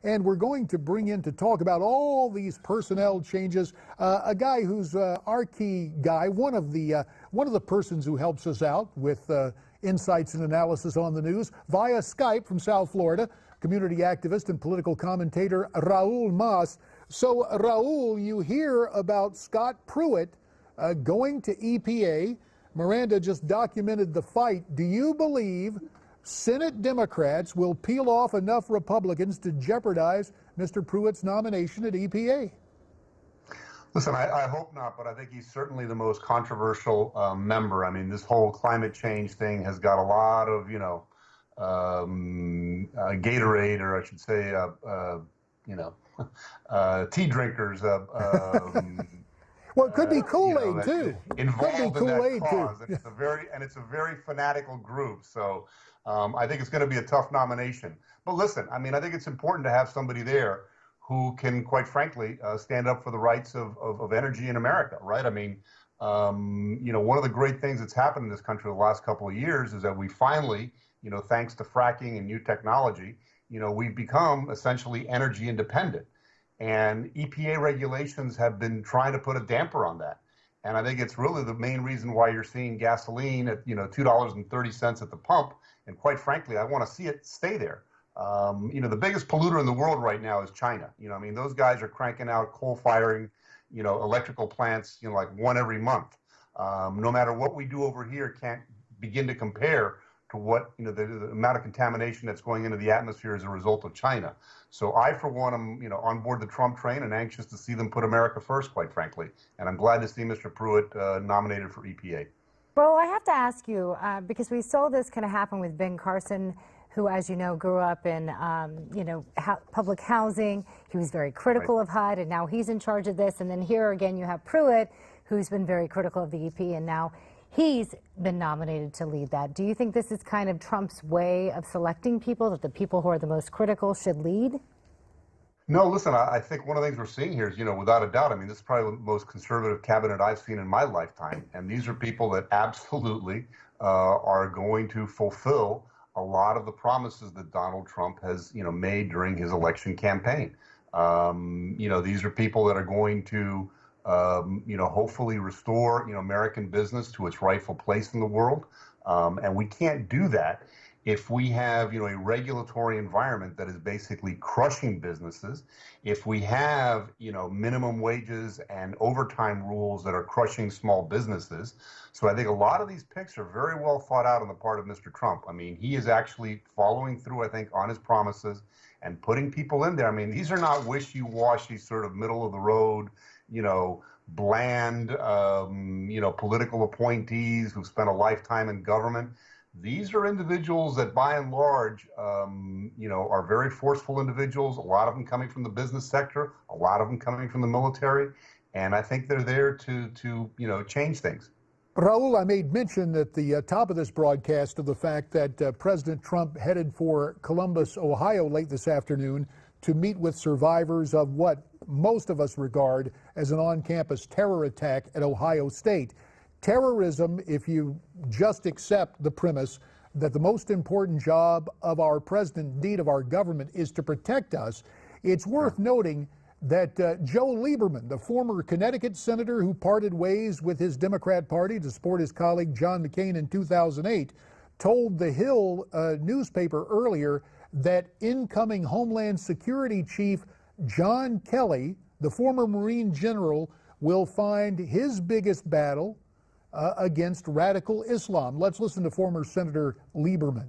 And we're going to bring in to talk about all these personnel changes a guy who's our key guy, one of the persons who helps us out with insights and analysis on the news via Skype from South Florida, community activist and political commentator Raul Mas. So, Raul, you hear about Scott Pruitt going to EPA. Miranda just documented the fight. Do you believe Senate Democrats will peel off enough Republicans to jeopardize Mr. Pruitt's nomination at EPA? Listen, I hope not, but I think he's certainly the most controversial member. I mean, this whole climate change thing has got a lot of, Gatorade, or I should say, tea drinkers. Well, it could be Kool-Aid too. Involved in that cause, and it's a very fanatical group. So I think it's going to be a tough nomination. But listen, I mean, I think it's important to have somebody there who can, quite frankly, stand up for the rights of energy in America, right? I mean, one of the great things that's happened in this country the last couple of years is that we finally, thanks to fracking and new technology, we've become essentially energy independent. And EPA regulations have been trying to put a damper on that. And I think it's really the main reason why you're seeing gasoline at, $2.30 at the pump. And quite frankly, I want to see it stay there. The biggest polluter in the world right now is China. Those guys are cranking out coal-firing, electrical plants, like one every month. No matter what we do over here, can't begin to compare to what, the amount of contamination that's going into the atmosphere as a result of China. So I, for one, am, on board the Trump train and anxious to see them put America first, quite frankly. And I'm glad to see Mr. Pruitt nominated for EPA. Well, I have to ask you, because we saw this kind of happen with Ben Carson, who, as you know, grew up in, public housing. He was very critical of HUD, and now he's in charge of this. And then here again, you have Pruitt, who's been very critical of the EP, and now he's been nominated to lead that. Do you think this is kind of Trump's way of selecting people, that the people who are the most critical should lead? No, listen, I think one of the things we're seeing here is, without a doubt, this is probably the most conservative cabinet I've seen in my lifetime. And these are people that absolutely are going to fulfill a lot of the promises that Donald Trump has, made during his election campaign. These are people that are going to, hopefully restore, American business to its rightful place in the world. And we can't do that if we have, a regulatory environment that is basically crushing businesses, if we have, minimum wages and overtime rules that are crushing small businesses. So I think a lot of these picks are very well thought out on the part of Mr. Trump. He is actually following through, I think, on his promises and putting people in there. These are not wishy-washy sort of middle of the road, bland, political appointees who've spent a lifetime in government. These are individuals that, by and large, are very forceful individuals, a lot of them coming from the business sector, a lot of them coming from the military, and I think they're there to change things. Raul, I made mention at the top of this broadcast of the fact that President Trump headed for Columbus, Ohio late this afternoon to meet with survivors of what most of us regard as an on-campus terror attack at Ohio State. Terrorism, if you just accept the premise that the most important job of our president, indeed of our government, is to protect us, it's worth noting that Joe Lieberman, the former Connecticut senator who parted ways with his Democrat Party to support his colleague John McCain in 2008, told the Hill newspaper earlier that incoming Homeland Security Chief John Kelly, the former Marine general, will find his biggest battle against radical Islam. Let's listen to former Senator Lieberman.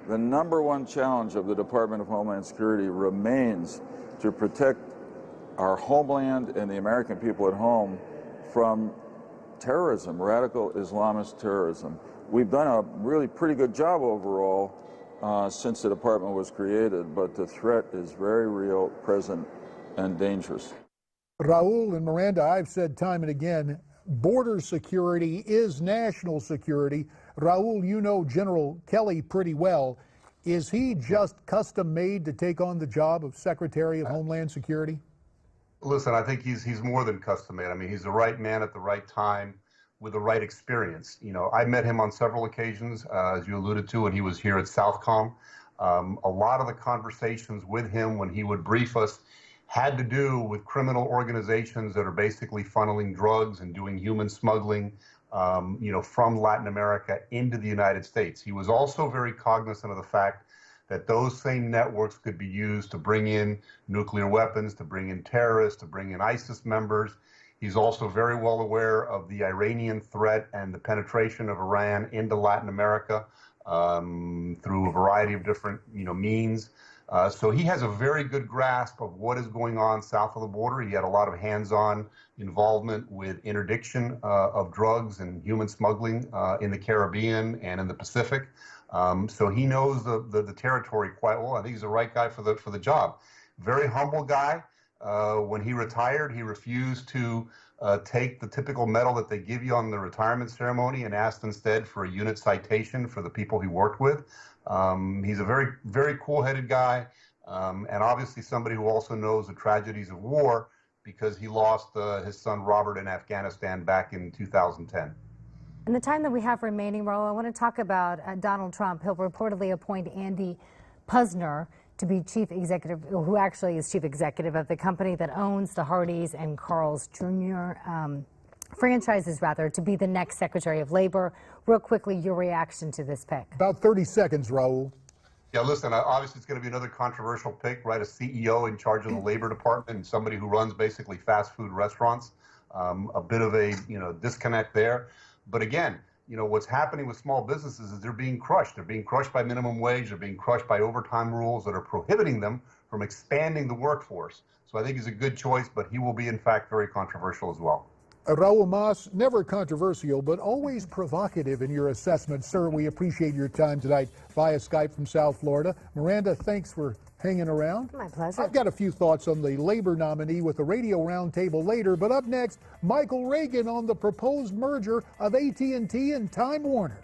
The number one challenge of the Department of Homeland Security remains to protect our homeland and the American people at home from terrorism, radical Islamist terrorism. We've done a really pretty good job overall since the department was created, but the threat is very real, present, and dangerous. Raul and Miranda, I've said time and again, border security is national security. Raul, you know General Kelly pretty well. Is he just custom made to take on the job of Secretary of Homeland Security? Listen, I think he's more than custom made. He's the right man at the right time with the right experience. I met him on several occasions, as you alluded to, when he was here at Southcom. A lot of the conversations with him when he would brief us had to do with criminal organizations that are basically funneling drugs and doing human smuggling, from Latin America into the United States. He was also very cognizant of the fact that those same networks could be used to bring in nuclear weapons, to bring in terrorists, to bring in ISIS members. He's also very well aware of the Iranian threat and the penetration of Iran into Latin America through a variety of different, means. So he has a very good grasp of what is going on south of the border. He had a lot of hands-on involvement with interdiction of drugs and human smuggling in the Caribbean and in the Pacific. So he knows the territory quite well. I think he's the right guy for the job. Very humble guy. When he retired, he refused to take the typical medal that they give you on the retirement ceremony and asked instead for a unit citation for the people he worked with. He's a very, very cool-headed guy, and obviously somebody who also knows the tragedies of war because he lost his son Robert in Afghanistan back in 2010. In the time that we have remaining, Raul, I want to talk about Donald Trump. He'll reportedly appoint Andy Puzner to be chief executive, who actually is chief executive of the company that owns the Hardee's and Carl's Jr. Franchises, to be the next Secretary of Labor. Real quickly, your reaction to this pick. About 30 seconds, Raul. Yeah, listen, obviously it's going to be another controversial pick, right? A CEO in charge of the Labor Department and somebody who runs basically fast food restaurants. A bit of a, disconnect there. But again, what's happening with small businesses is they're being crushed. They're being crushed by minimum wage. They're being crushed by overtime rules that are prohibiting them from expanding the workforce. So I think he's a good choice, but he will be, in fact, very controversial as well. Raul Mas, never controversial, but always provocative in your assessment. Sir, we appreciate your time tonight via Skype from South Florida. Miranda, thanks for hanging around. My pleasure. I've got a few thoughts on the labor nominee with the radio roundtable later, but up next, Michael Reagan on the proposed merger of AT&T and Time Warner.